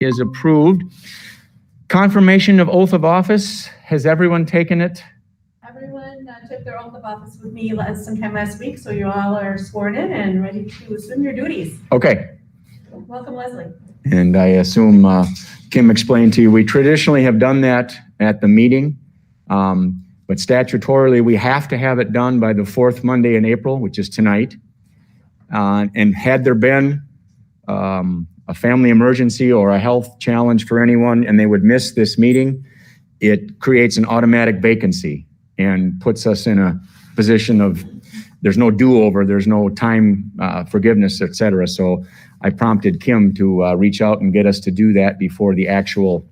is approved. Confirmation of oath of office. Has everyone taken it? Everyone took their oath of office with me sometime last week, so you all are sworn in and ready to assume your duties. Okay. Welcome, Leslie. And I assume Kim explained to you, we traditionally have done that at the meeting, but statutorily we have to have it done by the fourth Monday in April, which is tonight. And had there been a family emergency or a health challenge for anyone and they would miss this meeting, it creates an automatic vacancy and puts us in a position of there's no do-over, there's no time forgiveness, et cetera. So I prompted Kim to reach out and get us to do that before the actual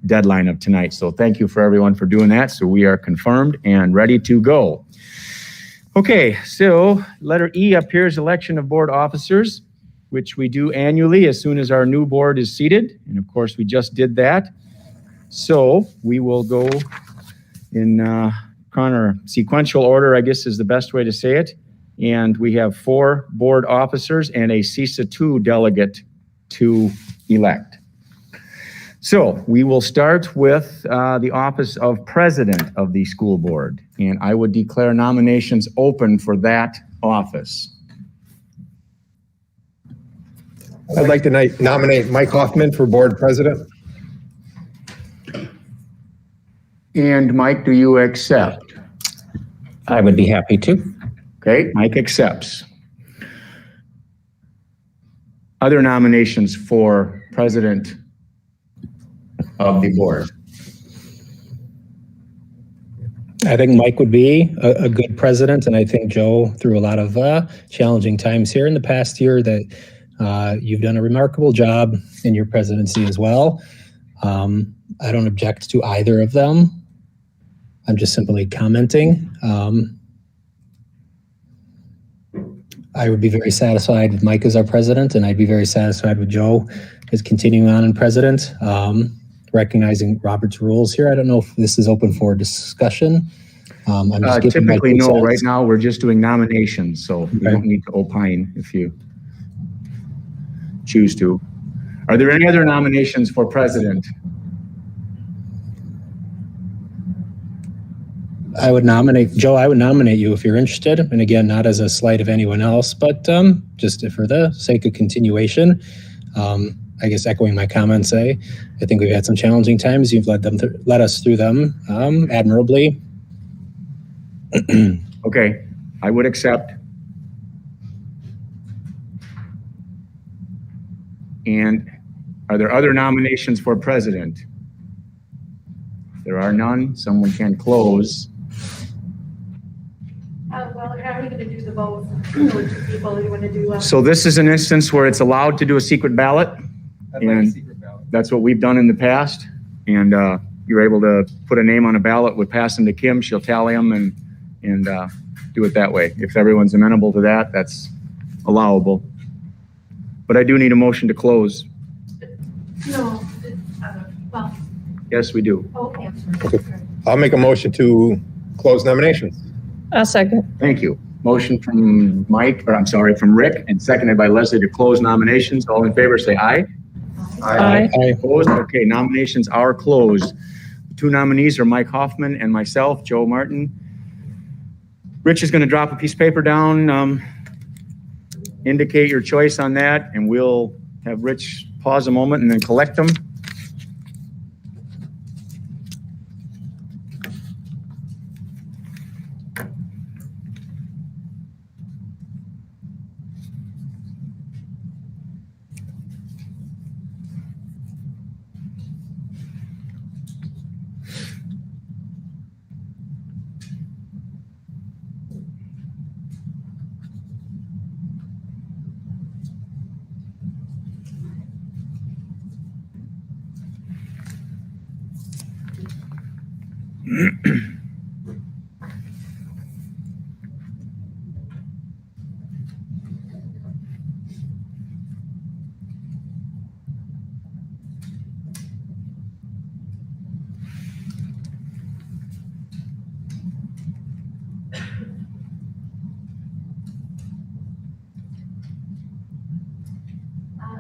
deadline of tonight. So thank you for everyone for doing that. So we are confirmed and ready to go. Okay, so letter E up here is election of board officers, which we do annually as soon as our new board is seated. And of course, we just did that. So we will go in sequential order, I guess is the best way to say it. And we have 4 board officers and a CISA 2 delegate to elect. So we will start with the office of president of the school board. And I would declare nominations open for that office. I'd like to nominate Mike Hoffman for board president. And Mike, do you accept? I would be happy to. Okay, Mike accepts. Other nominations for president of the board? I think Mike would be a good president, and I think Joe, through a lot of challenging times here in the past year, that you've done a remarkable job in your presidency as well. I don't object to either of them. I'm just simply commenting. I would be very satisfied with Mike as our president, and I'd be very satisfied with Joe as continuing on in president. Recognizing Robert's rules here, I don't know if this is open for discussion. I'm just typically no. Right now, we're just doing nominations, so you don't need to opine if you choose to. Are there any other nominations for president? I would nominate Joe. I would nominate you if you're interested. And again, not as a slight of anyone else, but just for the sake of continuation. I guess echoing my comments, I think we've had some challenging times. You've led us through them admirably. Okay, I would accept. And are there other nominations for president? If there are none, someone can close. Well, how are we going to do the vote? Which people you want to do? So this is an instance where it's allowed to do a secret ballot. And that's what we've done in the past. And you're able to put a name on a ballot, would pass them to Kim, she'll tally them and do it that way. If everyone's amenable to that, that's allowable. But I do need a motion to close. No, well. Yes, we do. Okay. I'll make a motion to close nominations. A second. Thank you. Motion from from Rick, and seconded by Leslie to close nominations. All in favor, say aye. Aye. Aye. Opposed? Okay, nominations are closed. The 2 nominees are Mike Hoffman and myself, Joe Martin. Rich is going to drop a piece of paper down. Indicate your choice on that, and we'll have Rich pause a moment and then collect them.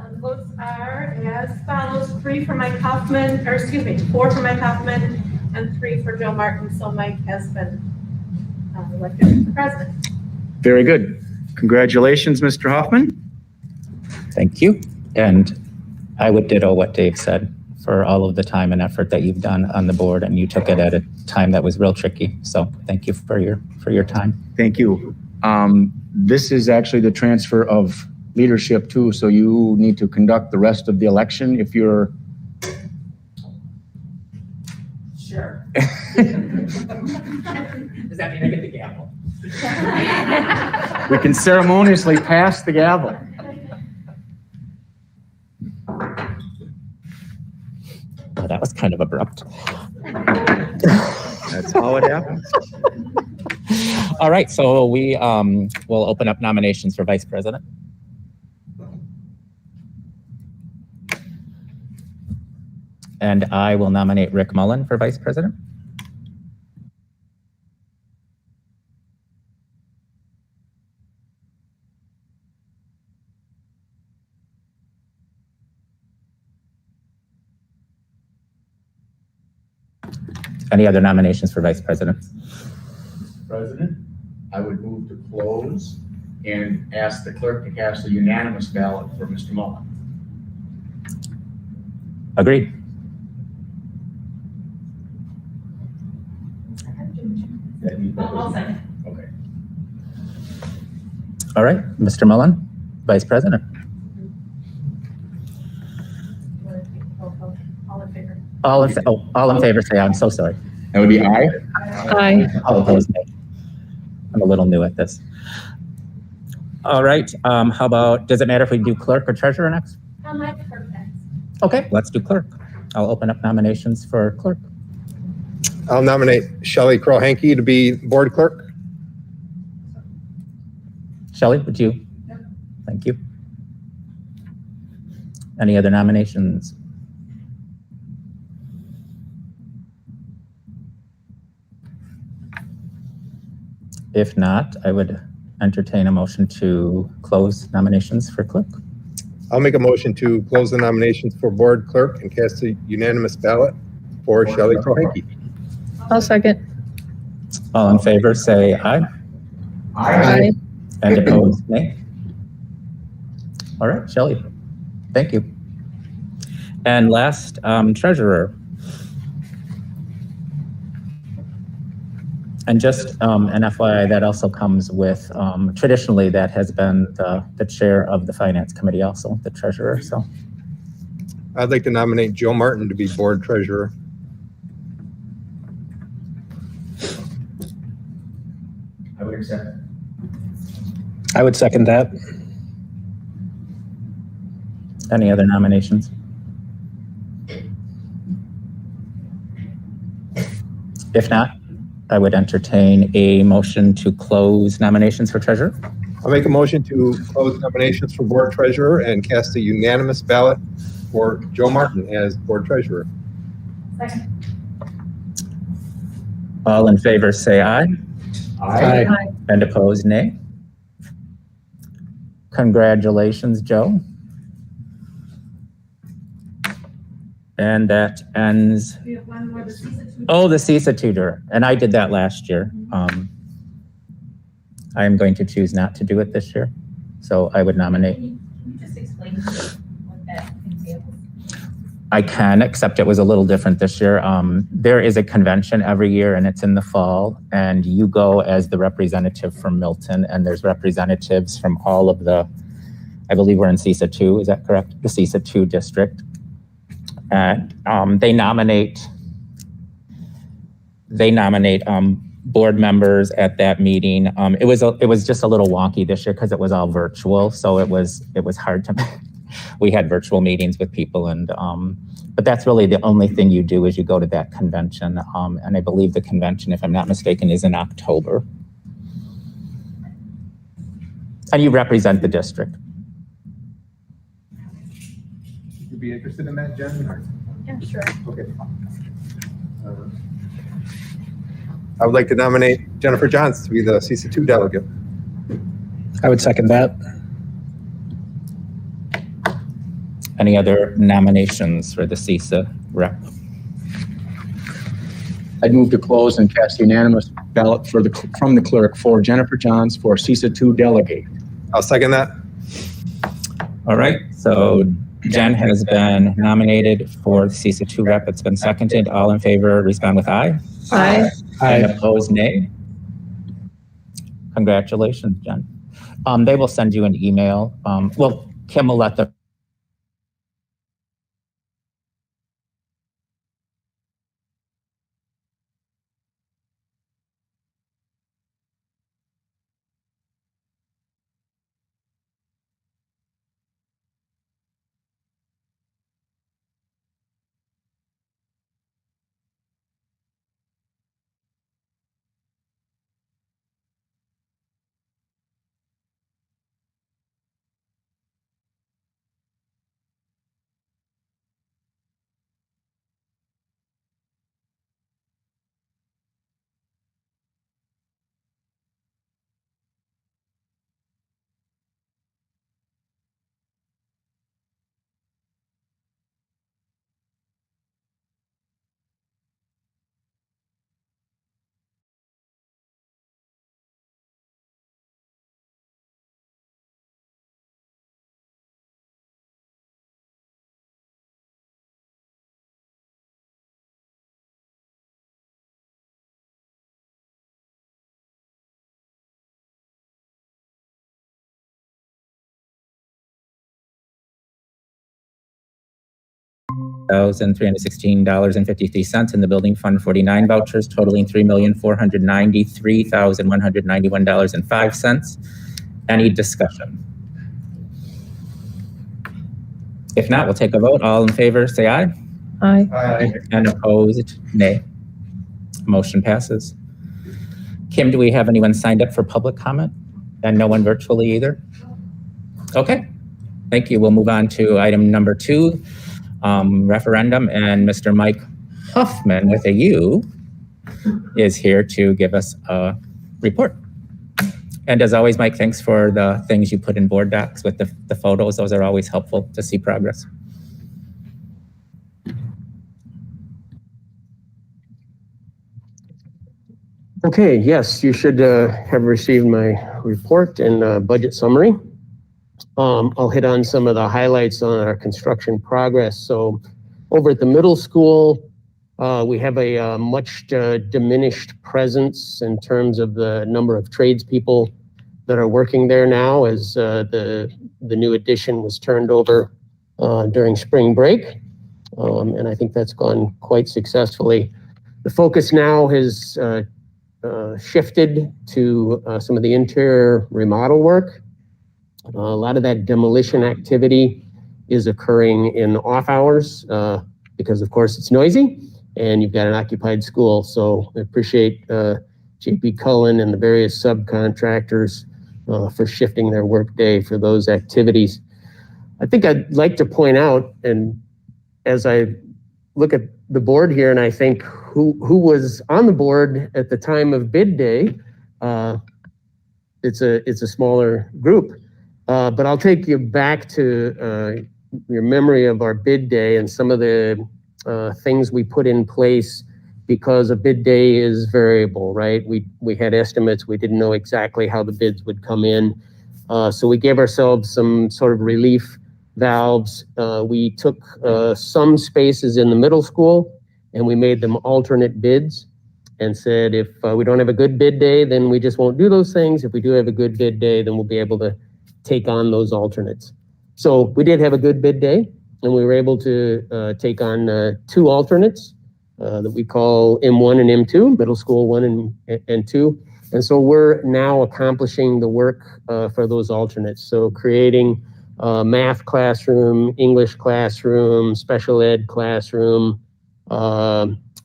The votes are as follows: 4 for Mike Hoffman, and 3 for Joe Martin. So Mike has been elected for president. Very good. Congratulations, Mr. Hoffman. Thank you. And I would ditto what Dave said for all of the time and effort that you've done on the board, and you took it at a time that was real tricky. So thank you for your time. Thank you. This is actually the transfer of leadership too, so you need to conduct the rest of the election if you're... Sure. Does that mean I get the gavel? We can ceremoniously pass the gavel. Oh, that was kind of abrupt. That's how it happens. All right, so we will open up nominations for vice president. And I will nominate Rick Mullen for vice president. Any other nominations for vice president? President, I would move to close and ask the clerk to cast a unanimous ballot for Mr. Mullen. Agreed. I'll second. Okay. All right, Mr. Mullen, vice president. All in favor? All in favor, say aye. I'm so sorry. That would be aye. Aye. All opposed, nay. I'm a little new at this. All right, how about, does it matter if we do clerk or treasurer next? My clerk next. Okay, let's do clerk. I'll open up nominations for clerk. I'll nominate Shelley Kroll-Hanke to be board clerk. Shelley, would you? Yep. Thank you. Any other nominations? If not, I would entertain a motion to close nominations for clerk. I'll make a motion to close the nominations for board clerk and cast a unanimous ballot for Shelley Kroll-Hanke. I'll second. All in favor, say aye. Aye. And opposed, nay. All right, Shelley, thank you. And last, treasurer. And just an FYI, that also comes with, traditionally, that has been the chair of the finance committee also, the treasurer, so. I'd like to nominate Joe Martin to be board treasurer. I would accept. I would second that. Any other nominations? If not, I would entertain a motion to close nominations for treasurer. I'll make a motion to close nominations for board treasurer and cast a unanimous ballot for Joe Martin as board treasurer. Second. All in favor, say aye. Aye. And opposed, nay. Congratulations, Joe. And that ends, We have one more, the CISA 2. oh, the CISA tutor, and I did that last year. I am going to choose not to do it this year, so I would nominate. Can you just explain what that entails? I can, except it was a little different this year. There is a convention every year and it's in the fall, and you go as the representative from Milton, and there's representatives from all of the, I believe we're in CISA 2, is that correct? The CISA 2 district. And they nominate board members at that meeting. It was just a little wonky this year because it was all virtual, so it was hard to. We had virtual meetings with people, and but that's really the only thing you do is you go to that convention. And I believe the convention, if I'm not mistaken, is in October. And you represent the district. You'd be interested in that, Jen? Yeah, sure. Okay. I would like to nominate Jennifer Johns to be the CISA 2 delegate. I would second that. Any other nominations for the CISA rep? I'd move to close and cast unanimous ballot from the clerk for Jennifer Johns for CISA 2 delegate. I'll second that. All right, so Jen has been nominated for the CISA 2 rep. It's been seconded. All in favor, respond with aye. Aye. And opposed, nay. Congratulations, Jen. They will send you an email. Well, Kim will let the $1,316.53 in the building fund 49 vouchers totaling $3,493,191.05. Any discussion? If not, we'll take a vote. All in favor, say aye. Aye. Aye. And opposed, nay. Motion passes. Kim, do we have anyone signed up for public comment? And no one virtually either? Okay, thank you. We'll move on to item number 2. Referendum, and Mr. Mike Huffman with a U is here to give us a report. And as always, Mike, thanks for the things you put in board docs with the photos. Those are always helpful to see progress. Okay, yes, you should have received my report and budget summary. I'll hit on some of the highlights on our construction progress. So over at the middle school, we have a much diminished presence in terms of the number of tradespeople that are working there now, as the new addition was turned over during spring break. And I think that's gone quite successfully. The focus now has shifted to some of the interior remodel work. A lot of that demolition activity is occurring in off hours because, of course, it's noisy and you've got an occupied school. So I appreciate JP Cullen and the various subcontractors for shifting their workday for those activities. I think I'd like to point out, and as I look at the board here and I think who was on the board at the time of bid day, it's a smaller group. But I'll take you back to your memory of our bid day and some of the things we put in place, because a bid day is variable, right? We had estimates. We didn't know exactly how the bids would come in. So we gave ourselves some sort of relief valves. We took some spaces in the middle school and we made them alternate bids and said, if we don't have a good bid day, then we just won't do those things. If we do have a good bid day, then we'll be able to take on those alternates. So we did have a good bid day, and we were able to take on 2 alternates that we call M1 and M2, middle school 1 and 2. And so we're now accomplishing the work for those alternates. So creating math classroom, English classroom, special ed classroom,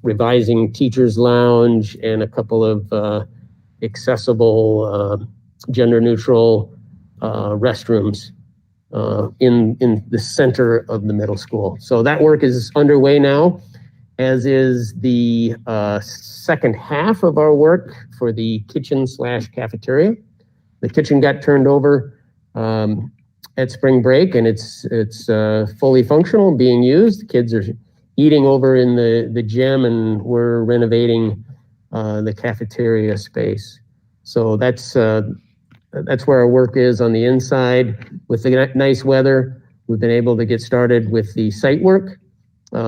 revising teacher's lounge, and a couple of accessible gender neutral restrooms in the center of the middle school. So that work is underway now, as is the second half of our work for the kitchen/cafeteria. The kitchen got turned over at spring break, and it's fully functional, being used. Kids are eating over in the gym, and we're renovating the cafeteria space. So that's where our work is on the inside. With the nice weather, we've been able to get started with the site work.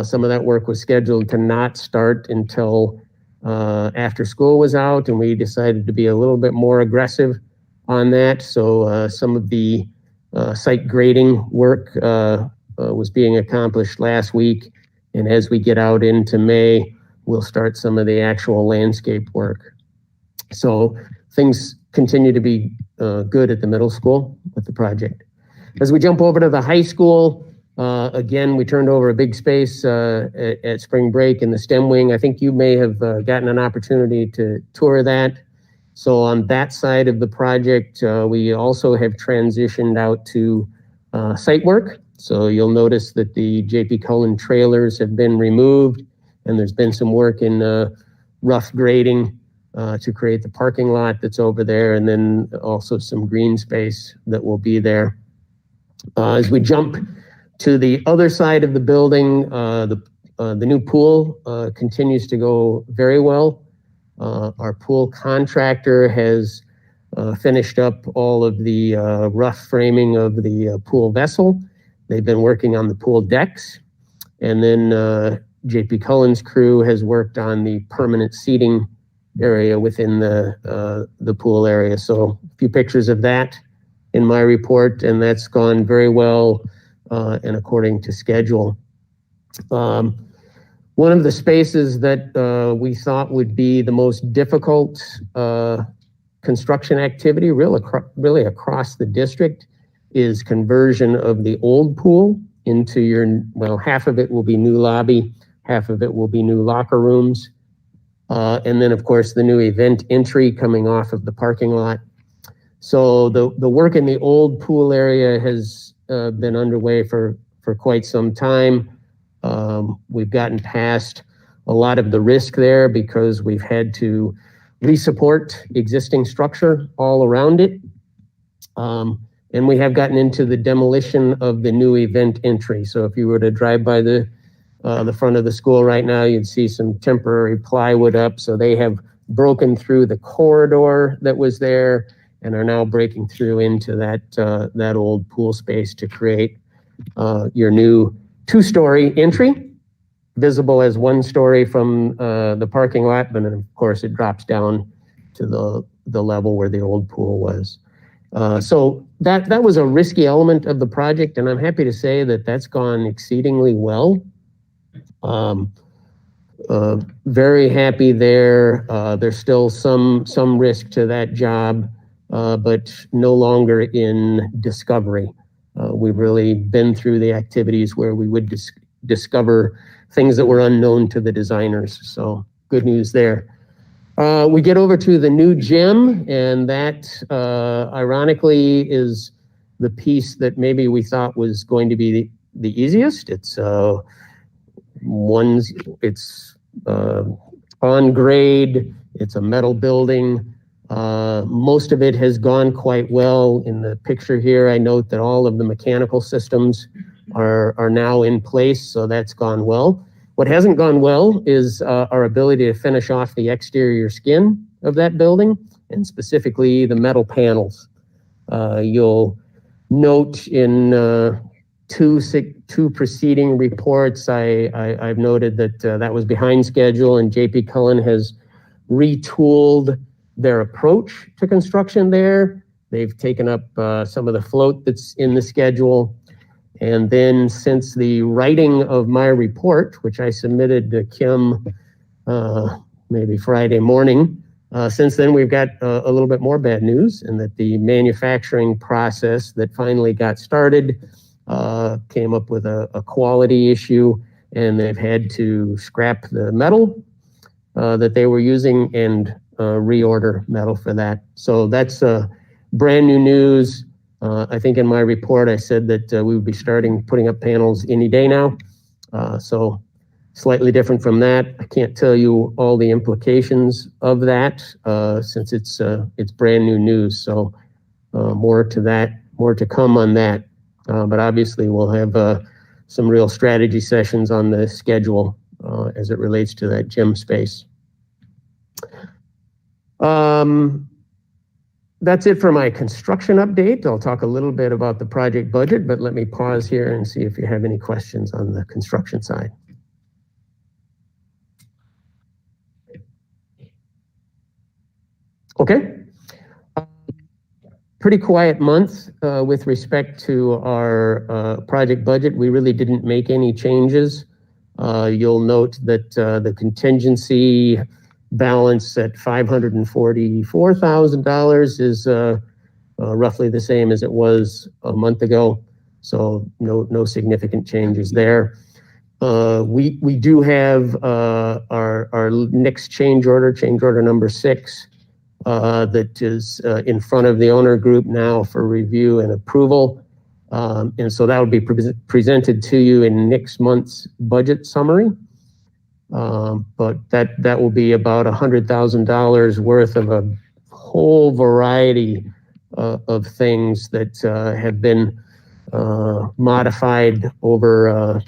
Some of that work was scheduled to not start until after school was out, and we decided to be a little bit more aggressive on that. So some of the site grading work was being accomplished last week. And as we get out into May, we'll start some of the actual landscape work. So things continue to be good at the middle school with the project. As we jump over to the high school, again, we turned over a big space at spring break in the STEM wing. I think you may have gotten an opportunity to tour that. So on that side of the project, we also have transitioned out to site work. So you'll notice that the J.P. Cullen trailers have been removed, and there's been some work in rough grading to create the parking lot that's over there, and then also some green space that will be there. As we jump to the other side of the building, the new pool continues to go very well. Our pool contractor has finished up all of the rough framing of the pool vessel. They've been working on the pool decks. And then J.P. Cullen's crew has worked on the permanent seating area within the pool area. So a few pictures of that in my report, and that's gone very well and according to schedule. One of the spaces that we thought would be the most difficult construction activity really across the district is conversion of the old pool into half of it will be new lobby, half of it will be new locker rooms. And then of course the new event entry coming off of the parking lot. So the work in the old pool area has been underway for quite some time. We've gotten past a lot of the risk there because we've had to resupport existing structure all around it. And we have gotten into the demolition of the new event entry. So if you were to drive by the front of the school right now, you'd see some temporary plywood up. So they have broken through the corridor that was there and are now breaking through into that old pool space to create your new 2-story entry, visible as 1 story from the parking lot, but then of course it drops down to the level where the old pool was. So that was a risky element of the project, and I'm happy to say that that's gone exceedingly well. Very happy there. There's still some risk to that job, but no longer in discovery. We've really been through the activities where we would discover things that were unknown to the designers. So good news there. We get over to the new gym, and that ironically is the piece that maybe we thought was going to be the easiest. It's on grade. It's a metal building. Most of it has gone quite well. In the picture here, I note that all of the mechanical systems are now in place, so that's gone well. What hasn't gone well is our ability to finish off the exterior skin of that building, and specifically the metal panels. You'll note in two preceding reports, I've noted that that was behind schedule, and J.P. Cullen has retooled their approach to construction there. They've taken up some of the float that's in the schedule. And then since the writing of my report, which I submitted to Kim maybe Friday morning, since then we've got a little bit more bad news, and that the manufacturing process that finally got started came up with a quality issue, and they've had to scrap the metal that they were using and reorder metal for that. So that's brand new news. I think in my report, I said that we would be starting putting up panels any day now. So slightly different from that. I can't tell you all the implications of that since it's brand new news. So more to come on that. But obviously we'll have some real strategy sessions on the schedule as it relates to that gym space. That's it for my construction update. I'll talk a little bit about the project budget, but let me pause here and see if you have any questions on the construction side. Okay. Pretty quiet month with respect to our project budget. We really didn't make any changes. You'll note that the contingency balance at $544,000 is roughly the same as it was a month ago. So no significant changes there. We do have our next change order number 6, that is in front of the owner group now for review and approval. And so that will be presented to you in next month's budget summary. But that will be about $100,000 worth of a whole variety of things that have been modified over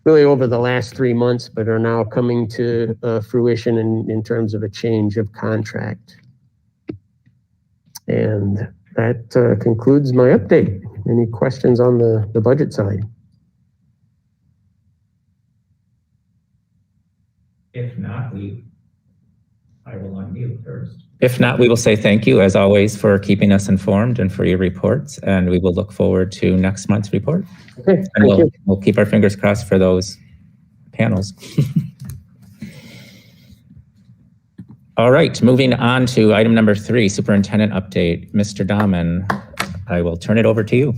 really over the last 3 months, but are now coming to fruition in terms of a change of contract. And that concludes my update. Any questions on the budget side? If not, I will unmute first. If not, we will say thank you, as always, for keeping us informed and for your reports, and we will look forward to next month's report. Okay, And we'll keep our fingers crossed for those panels. All right, moving on to item number 3, Superintendent update. Mr. Dahman, I will turn it over to you.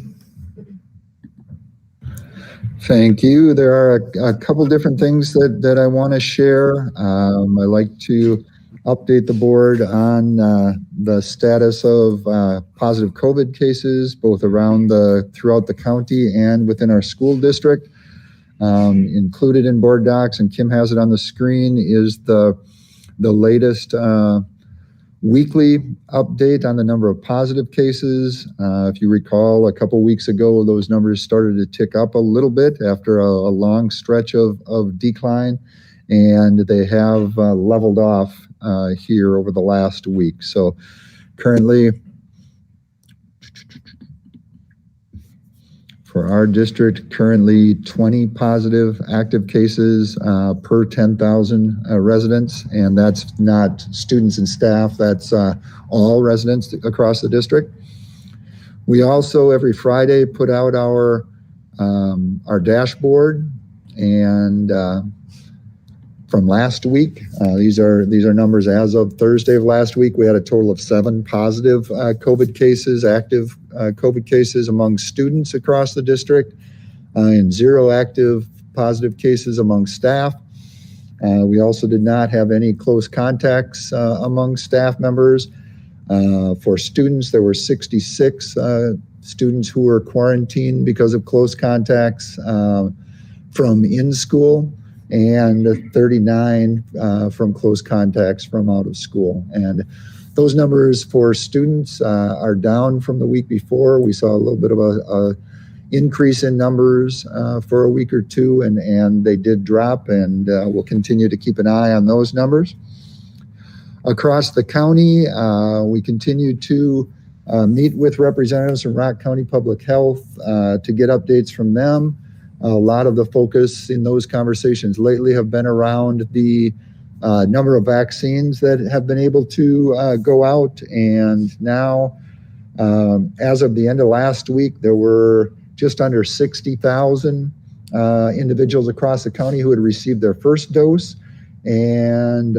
Thank you. There are a couple different things that I want to share. I like to update the board on the status of positive COVID cases, both throughout the county and within our school district. Included in board docs, and Kim has it on the screen, is the latest weekly update on the number of positive cases. If you recall, a couple weeks ago, those numbers started to tick up a little bit after a long stretch of decline, and they have leveled off here over the last week. So currently, for our district, 20 positive active cases per 10,000 residents, and that's not students and staff, that's all residents across the district. We also, every Friday, put out our dashboard, and from last week, these are numbers as of Thursday of last week. We had a total of 7 positive COVID cases, active COVID cases among students across the district, and 0 active positive cases among staff. We also did not have any close contacts among staff members. For students, there were 66 students who were quarantined because of close contacts from in school, and 39 from close contacts from out of school. And those numbers for students are down from the week before. We saw a little bit of a increase in numbers for a week or two, and they did drop, and we'll continue to keep an eye on those numbers. Across the county, we continue to meet with representatives from Rock County Public Health to get updates from them. A lot of the focus in those conversations lately have been around the number of vaccines that have been able to go out. And now, as of the end of last week, there were just under 60,000 individuals across the county who had received their first dose, and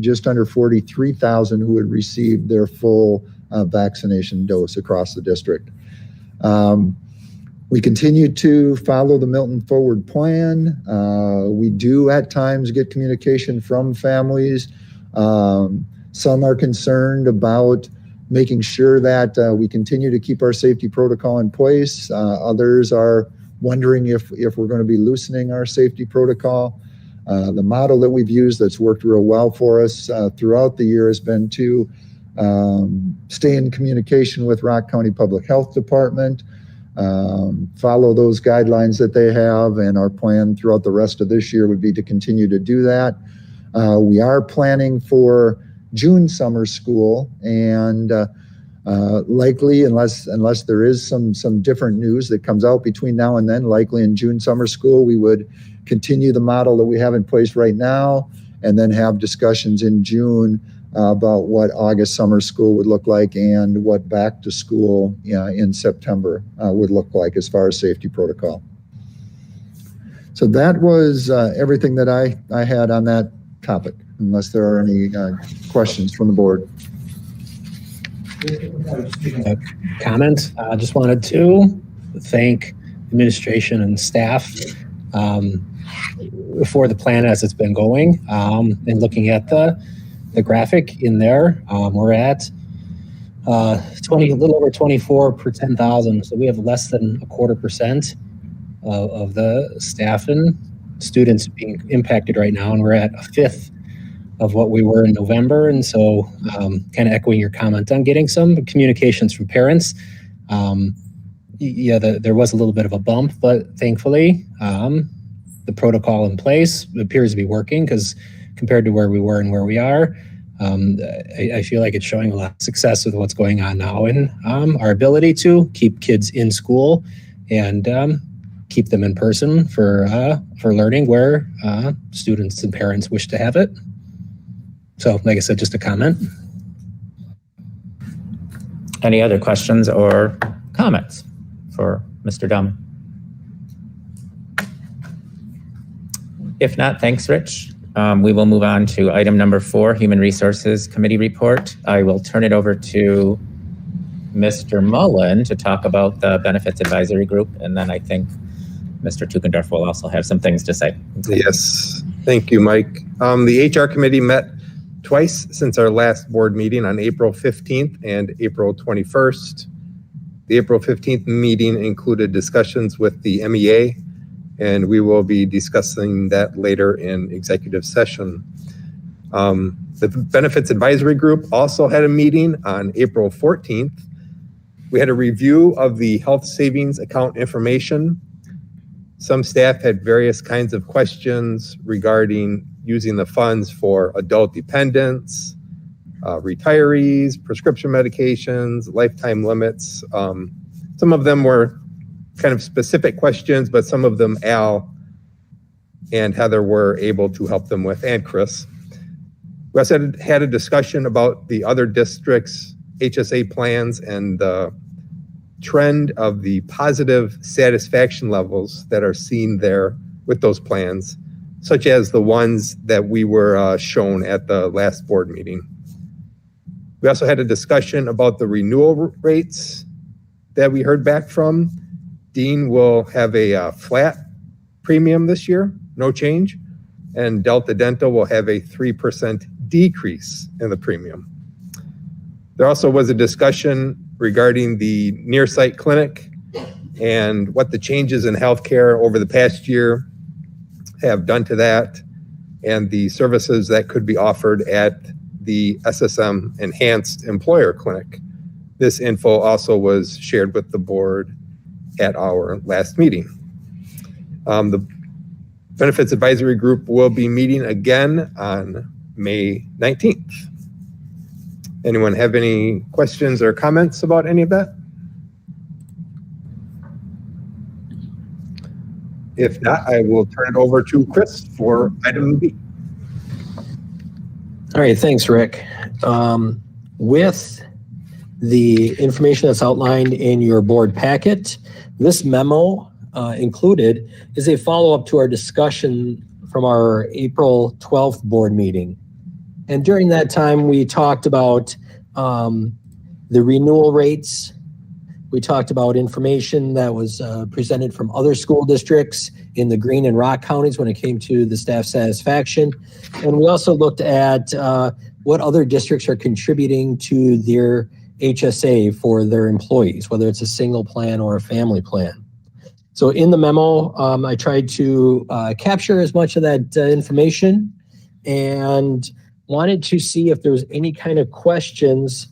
just under 43,000 who had received their full vaccination dose across the district. We continue to follow the Milton Forward Plan. We do at times get communication from families. Some are concerned about making sure that we continue to keep our safety protocol in place. Others are wondering if we're going to be loosening our safety protocol. The model that we've used that's worked real well for us throughout the year has been to stay in communication with Rock County Public Health Department. follow those guidelines that they have, and our plan throughout the rest of this year would be to continue to do that. We are planning for June summer school, and likely, unless there is some different news that comes out between now and then, likely in June summer school, we would continue the model that we have in place right now, and then have discussions in June about what August summer school would look like and what back to school in September would look like as far as safety protocol. So that was everything that I had on that topic, unless there are any questions from the board. Comment. I just wanted to thank administration and staff for the plan as it's been going, and looking at the graphic in there. We're at a little over 24 per 10,000. So we have less than 0.25% of the staff and students being impacted right now. And we're at 1/5 of what we were in November. And so kind of echoing your comment on getting some communications from parents. There was a little bit of a bump, but thankfully the protocol in place appears to be working, because compared to where we were and where we are, I feel like it's showing a lot of success with what's going on now, and our ability to keep kids in school and keep them in person for learning where students and parents wish to have it. So, like I said, just a comment. Any other questions or comments for Mr. Dunn? If not, thanks, Rich. We will move on to item number 4, Human Resources Committee Report. I will turn it over to Mr. Mullen to talk about the Benefits Advisory Group, and then I think Mr. Tukendorf will also have some things to say. Yes, thank you, Mike. The HR committee met twice since our last board meeting on April 15th and April 21st. The April 15th meeting included discussions with the MEA, and we will be discussing that later in executive session. The Benefits Advisory Group also had a meeting on April 14th. We had a review of the health savings account information. Some staff had various kinds of questions regarding using the funds for adult dependents, retirees, prescription medications, lifetime limits. Some of them were kind of specific questions, but some of them Al and Heather were able to help them with, and Chris. We also had a discussion about the other districts' HSA plans and the trend of the positive satisfaction levels that are seen there with those plans, such as the ones that we were shown at the last board meeting. We also had a discussion about the renewal rates that we heard back from. Dean will have a flat premium this year, no change, and Delta Dental will have a 3% decrease in the premium. There also was a discussion regarding the near-site clinic and what the changes in healthcare over the past year have done to that, and the services that could be offered at the SSM Enhanced Employer Clinic. This info also was shared with the board at our last meeting. The Benefits Advisory Group will be meeting again on May 19th. Anyone have any questions or comments about any of that? If not, I will turn it over to Chris for item B. All right, thanks, Rick. With the information that's outlined in your board packet, this memo included is a follow-up to our discussion from our April 12th board meeting. And during that time, we talked about the renewal rates. We talked about information that was presented from other school districts in the Green and Rock counties when it came to the staff satisfaction. And we also looked at what other districts are contributing to their HSA for their employees, whether it's a single plan or a family plan. So in the memo, I tried to capture as much of that information and wanted to see if there's any kind of questions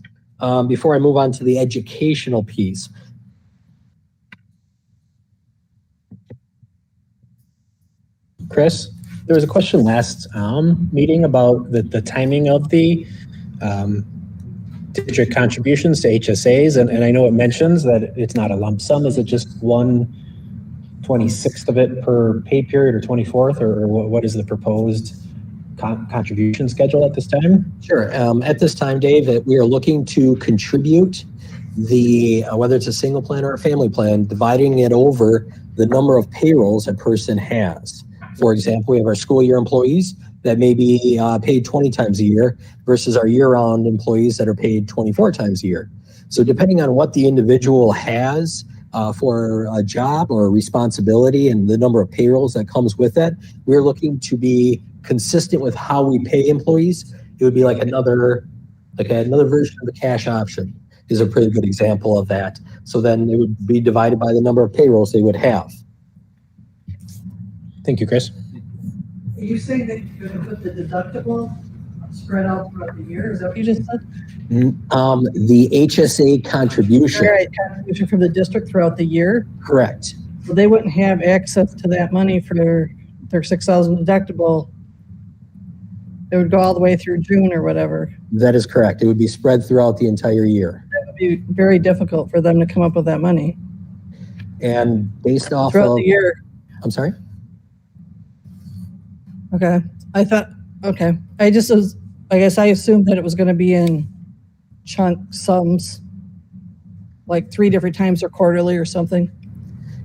before I move on to the educational piece. Chris, there was a question last meeting about the timing of the district contributions to HSAs, and I know it mentions that it's not a lump sum. Is it just 1/26th of it per pay period, or 24th, or what is the proposed contribution schedule at this time? Sure. At this time, Dave, that we are looking to contribute whether it's a single plan or a family plan, dividing it over the number of payrolls a person has. For example, we have our school year employees that may be paid 20 times a year versus our year-round employees that are paid 24 times a year. So depending on what the individual has for a job or a responsibility and the number of payrolls that comes with that, we're looking to be consistent with how we pay employees. It would be like another version of the cash option is a pretty good example of that. So then it would be divided by the number of payrolls they would have. Thank you, Chris. Are you saying that you're going to put the deductible spread out throughout the year? Is that what you just said? The HSA contribution. Right, contribution from the district throughout the year? Correct. So they wouldn't have access to that money for their 6,000 deductible. It would go all the way through June or whatever. That is correct. It would be spread throughout the entire year. That would be very difficult for them to come up with that money. And based off Throughout of the year. I'm sorry? Okay. I guess I assumed that it was going to be in chunk sums, like 3 different times or quarterly or something.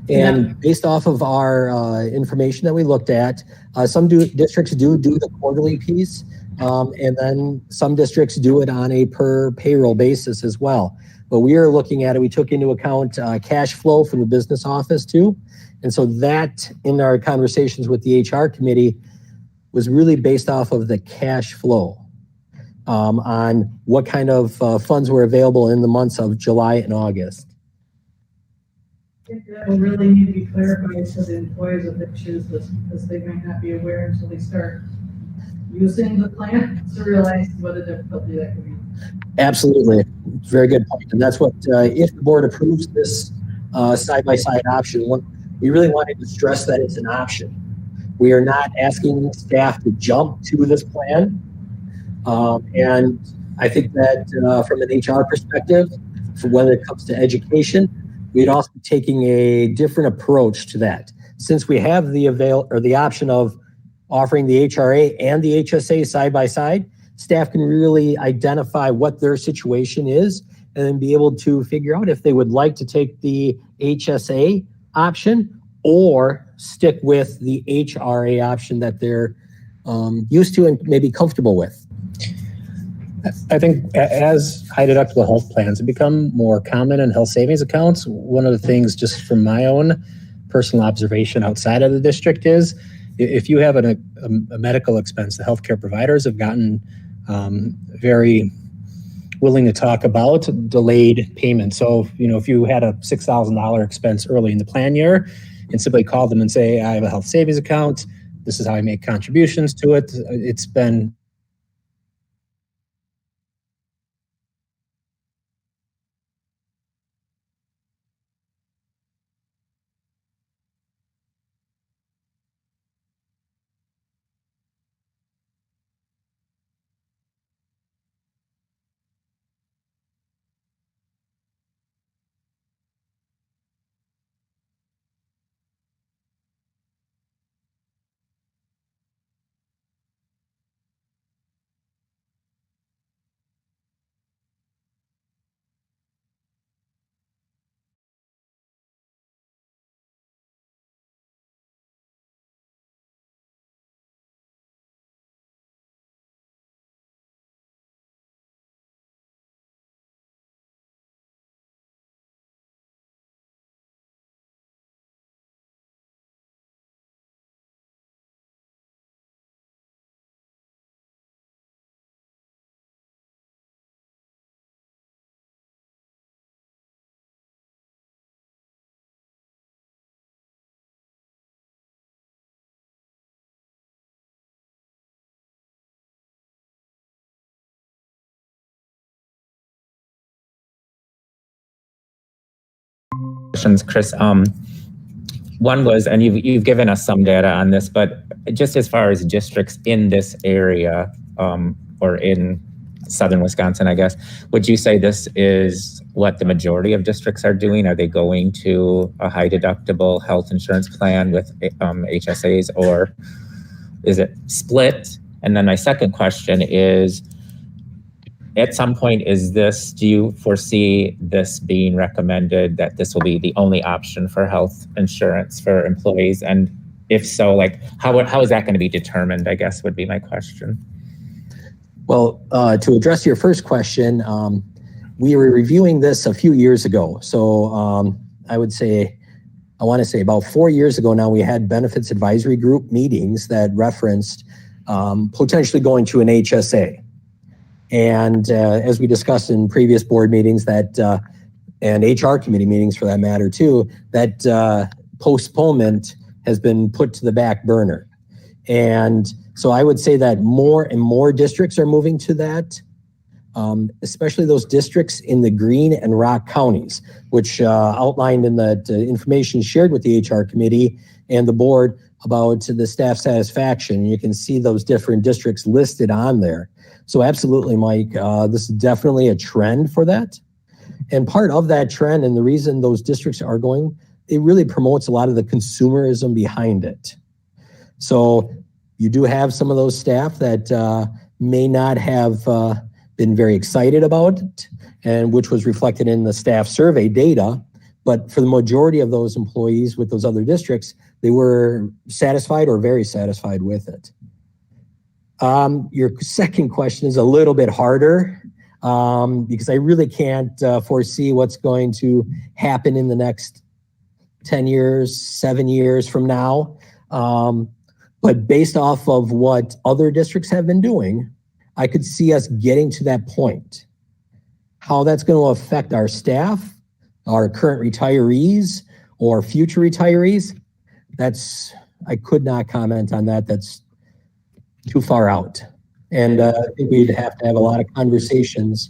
And based off of our information that we looked at, some districts do the quarterly piece, and then some districts do it on a per payroll basis as well. But we are looking at it, we took into account cash flow from the business office too. And so that, in our conversations with the HR committee, was really based off of the cash flow on what kind of funds were available in the months of July and August. That will really need to be clarified to the employees if they choose this, because they might not be aware until they start using the plan to realize what a difficulty that could be. Absolutely. Very good point. And that's what, if the board approves this side-by-side option, we really wanted to stress that it's an option. We are not asking staff to jump to this plan. And I think that from an HR perspective, when it comes to education, we'd also be taking a different approach to that. Since we have the option of offering the HRA and the HSA side by side, staff can really identify what their situation is and then be able to figure out if they would like to take the HSA option or stick with the HRA option that they're used to and maybe comfortable with. I think as high deductible health plans have become more common in health savings accounts, one of the things just from my own personal observation outside of the district is if you have a medical expense, the healthcare providers have gotten very willing to talk about delayed payment. So, if you had a $6,000 expense early in the plan year and simply call them and say, I have a health savings account, this is how I make contributions to it. It's been Questions, Chris. One was, and you've given us some data on this, but just as far as districts in this area, or in southern Wisconsin, I guess, would you say this is what the majority of districts are doing? Are they going to a high deductible health insurance plan with HSAs, or is it split? And then my second question is, at some point, do you foresee this being recommended, that this will be the only option for health insurance for employees? And if so, like, how is that going to be determined, I guess, would be my question. Well, to address your first question, we were reviewing this a few years ago. So I want to say about 4 years ago now, we had benefits advisory group meetings that referenced potentially going to an HSA. And as we discussed in previous board meetings and HR committee meetings for that matter too, that postponement has been put to the back burner. And so I would say that more and more districts are moving to that, especially those districts in the Greene and Rock counties, which outlined in that information shared with the HR committee and the board about the staff satisfaction. You can see those different districts listed on there. So absolutely, Mike, this is definitely a trend for that. And part of that trend, and the reason those districts are going, it really promotes a lot of the consumerism behind it. So you do have some of those staff that may not have been very excited about it, and which was reflected in the staff survey data. But for the majority of those employees with those other districts, they were satisfied or very satisfied with it. Your second question is a little bit harder because I really can't foresee what's going to happen in the next 10 years, 7 years from now. But based off of what other districts have been doing, I could see us getting to that point. How that's going to affect our staff, our current retirees, or future retirees, I could not comment on that. That's too far out. And I think we'd have to have a lot of conversations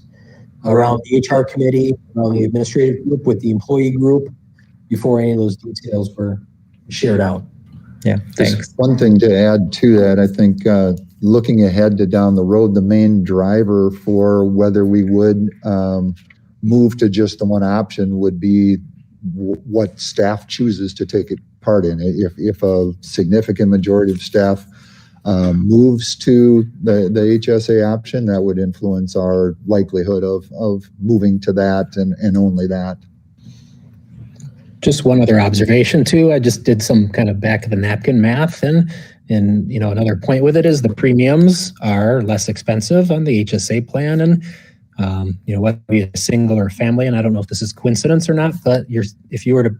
around the HR committee, around the administrative group, with the employee group, before any of those details were shared out. Yeah, thanks. Just one thing to add to that, I think looking ahead to down the road, the main driver for whether we would move to just the one option would be what staff chooses to take part in. If a significant majority of staff moves to the HSA option, that would influence our likelihood of moving to that and only that. Just one other observation too. I just did some kind of back of the napkin math, and another point with it is the premiums are less expensive on the HSA plan, and whether it be a single or family, and I don't know if this is coincidence or not, but if you were to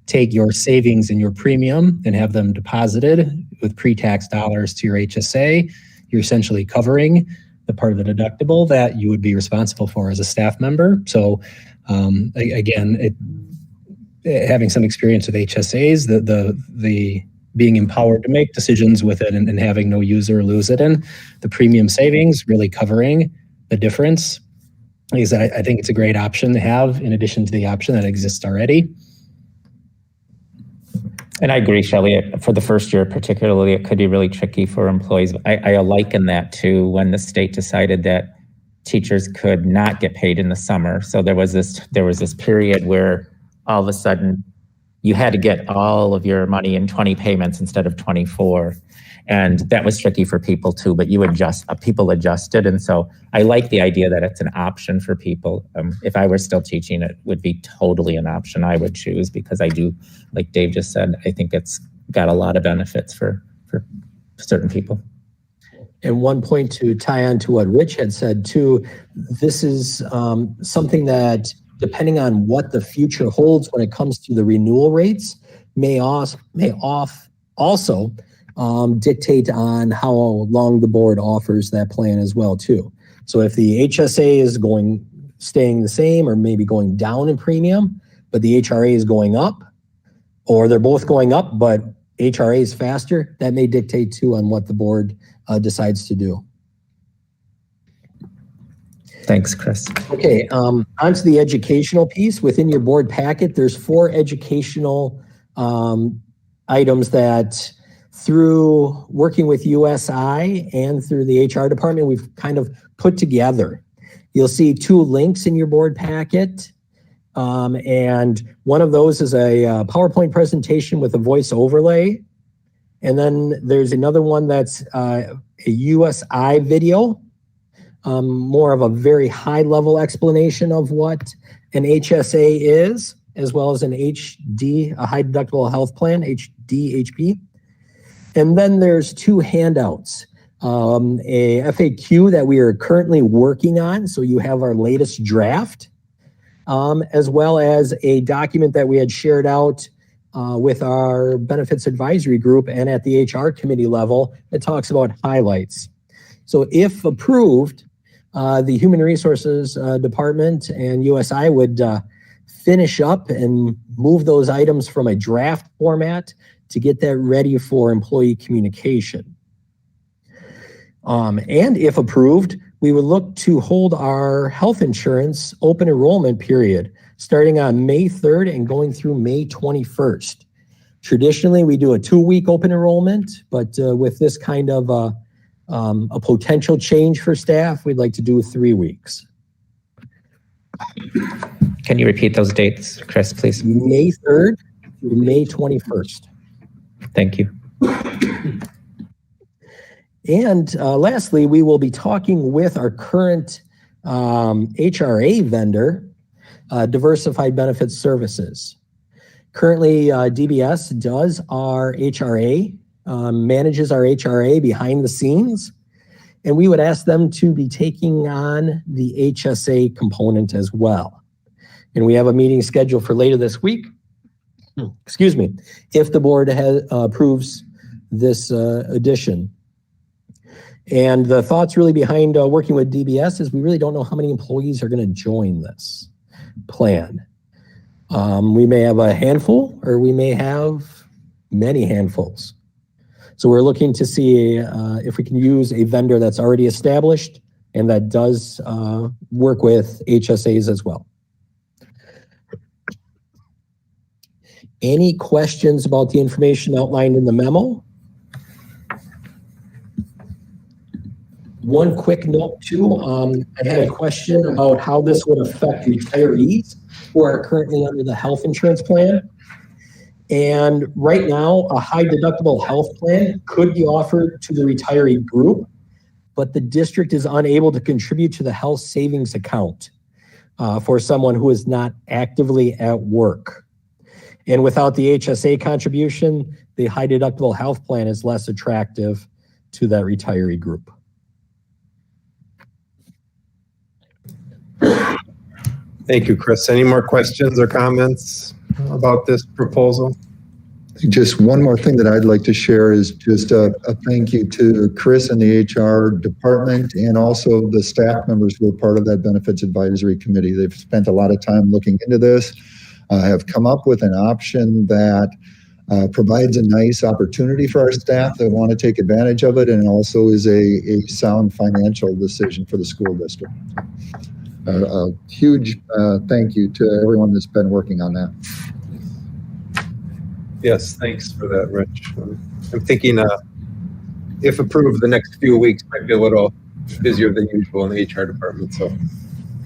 take your savings and your premium and have them deposited with pre-tax dollars to your HSA, you're essentially covering the part of the deductible that you would be responsible for as a staff member. So again, having some experience with HSAs, the being empowered to make decisions with it and having no use or lose it in, the premium savings really covering the difference, is I think it's a great option to have in addition to the option that exists already. And I agree, Shelley, for the first year particularly, it could be really tricky for employees. I liken that to when the state decided that teachers could not get paid in the summer. So there was this period where all of a sudden you had to get all of your money in 20 payments instead of 24. And that was tricky for people too, but people adjusted. And so I like the idea that it's an option for people. If I were still teaching, it would be totally an option I would choose, because I do, like Dave just said, I think it's got a lot of benefits for certain people. And one point to tie on to what Rich had said too, this is something that, depending on what the future holds when it comes to the renewal rates, may also dictate on how long the board offers that plan as well too. So if the HSA is staying the same or maybe going down in premium, but the HRA is going up, or they're both going up, but HRA is faster, that may dictate too on what the board decides to do. Thanks, Chris. Okay, on to the educational piece. Within your board packet, there's 4 educational items that through working with USI and through the HR department, we've kind of put together. You'll see 2 links in your board packet. And one of those is a PowerPoint presentation with a voice overlay. And then there's another one that's a USI video, more of a very high level explanation of what an HSA is, as well as an HD, a high deductible health plan, HDHP. And then there's 2 handouts, a FAQ that we are currently working on. So you have our latest draft, as well as a document that we had shared out with our benefits advisory group and at the HR committee level that talks about highlights. So if approved, the Human Resources Department and USI would finish up and move those items from a draft format to get that ready for employee communication. And if approved, we would look to hold our health insurance open enrollment period starting on May 3rd and going through May 21st. Traditionally, we do a 2-week open enrollment, but with this kind of a potential change for staff, we'd like to do 3 weeks. Can you repeat those dates, Chris, please? May 3rd through May 21st. Thank you. And lastly, we will be talking with our current HRA vendor, Diversified Benefits Services. Currently, DBS does our HRA, manages our HRA behind the scenes, and we would ask them to be taking on the HSA component as well. And we have a meeting scheduled for later this week. Excuse me, if the board approves this addition. And the thoughts really behind working with DBS is we really don't know how many employees are going to join this plan. We may have a handful or we may have many handfuls. So we're looking to see if we can use a vendor that's already established and that does work with HSAs as well. Any questions about the information outlined in the memo? One quick note too, I had a question about how this would affect retirees who are currently under the health insurance plan. And right now, a high deductible health plan could be offered to the retiree group, but the district is unable to contribute to the health savings account for someone who is not actively at work. And without the HSA contribution, the high deductible health plan is less attractive to that retiree group. Thank you, Chris. Any more questions or comments about this proposal? Just one more thing that I'd like to share is just a thank you to Chris and the HR department and also the staff members who are part of that benefits advisory committee. They've spent a lot of time looking into this, have come up with an option that provides a nice opportunity for our staff that want to take advantage of it, and also is a sound financial decision for the school district. A huge thank you to everyone that's been working on that. Yes, thanks for that, Rich. I'm thinking if approved, the next few weeks might be a little busier than usual in the HR department. So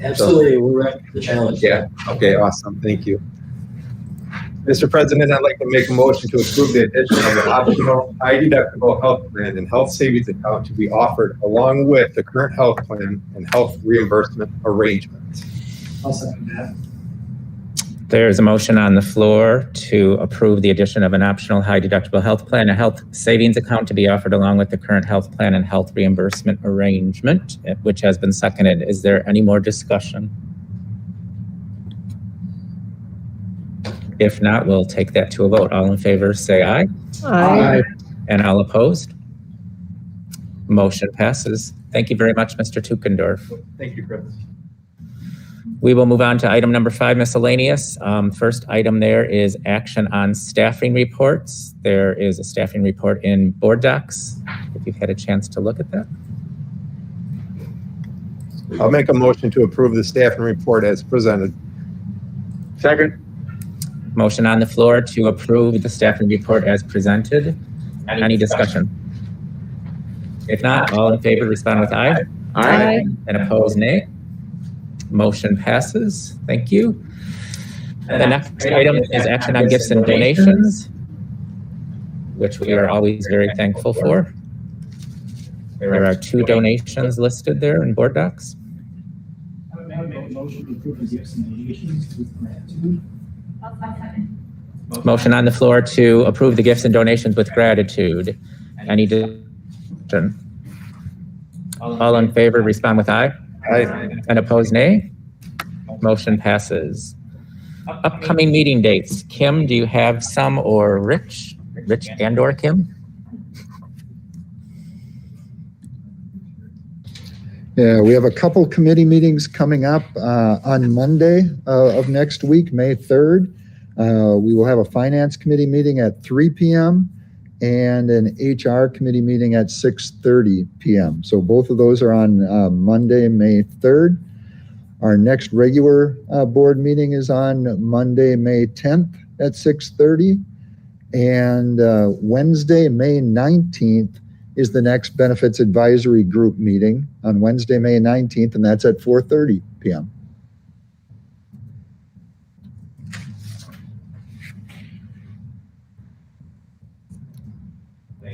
Absolutely, we're ready for the challenge. yeah, okay, awesome, thank you. Mr. President, I'd like to make a motion to approve the addition of an optional high deductible health plan and health savings account to be offered along with the current health plan and health reimbursement arrangement. I'll second that. There's a motion on the floor to approve the addition of an optional high deductible health plan, a health savings account to be offered along with the current health plan and health reimbursement arrangement, which has been seconded. Is there any more discussion? If not, we'll take that to a vote. All in favor, say aye. Aye. And all opposed? Motion passes. Thank you very much, Mr. Tukendorf. Thank you, Chris. We will move on to item number 5, miscellaneous. First item there is action on staffing reports. There is a staffing report in board docs, if you've had a chance to look at that. I'll make a motion to approve the staffing report as presented. Second. Motion on the floor to approve the staffing report as presented. Any discussion? If not, all in favor respond with aye. Aye. And opposed, nay. Motion passes. Thank you. The next item is action on gifts and donations, which we are always very thankful for. There are 2 donations listed there in board docs. I would make a motion to approve the gifts and donations with gratitude. Motion on the floor to approve the gifts and donations with gratitude. Any discussion? All in favor respond with aye. Aye. And opposed, nay. Motion passes. Upcoming meeting dates. Kim, do you have some, or Rich? Rich and/or Kim? Yeah, we have a couple committee meetings coming up on Monday of next week, May 3rd. We will have a finance committee meeting at 3 p.m. and an HR committee meeting at 6:30 p.m. So both of those are on Monday, May 3rd. Our next regular board meeting is on Monday, May 10th at 6:30. And Wednesday, May 19th is the next benefits advisory group meeting on Wednesday, May 19th, and that's at 4:30 p.m.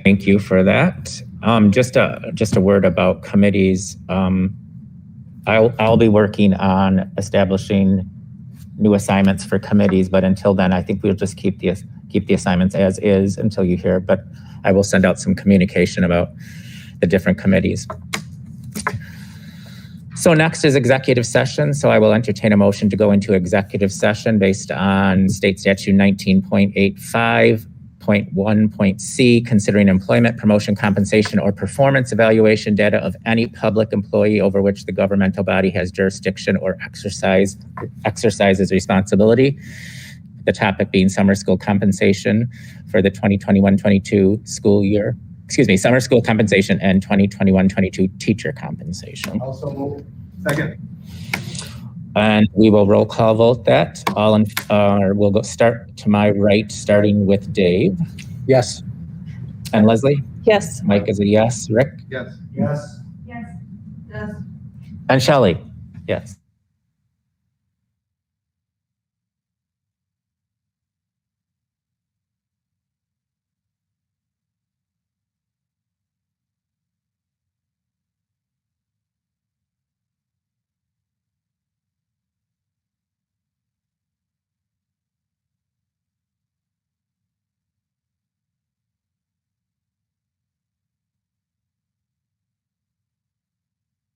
Thank you for that. Just a word about committees. I'll be working on establishing new assignments for committees, but until then, I think we'll just keep the assignments as is until you hear, but I will send out some communication about the different committees. So next is executive session. So I will entertain a motion to go into executive session based on State Statute 19.85.1.c, considering employment, promotion, compensation, or performance evaluation data of any public employee over which the governmental body has jurisdiction or exercises responsibility. The topic being summer school compensation for the 2021-22 school year. Excuse me, summer school compensation and 2021-22 teacher compensation. Also move. Second. And we will roll call vote that. We'll go start to my right, starting with Dave. Yes. And Leslie? Yes. Mike is a yes. Rick? Yes. Yes. Yes. And Shelley? Yes.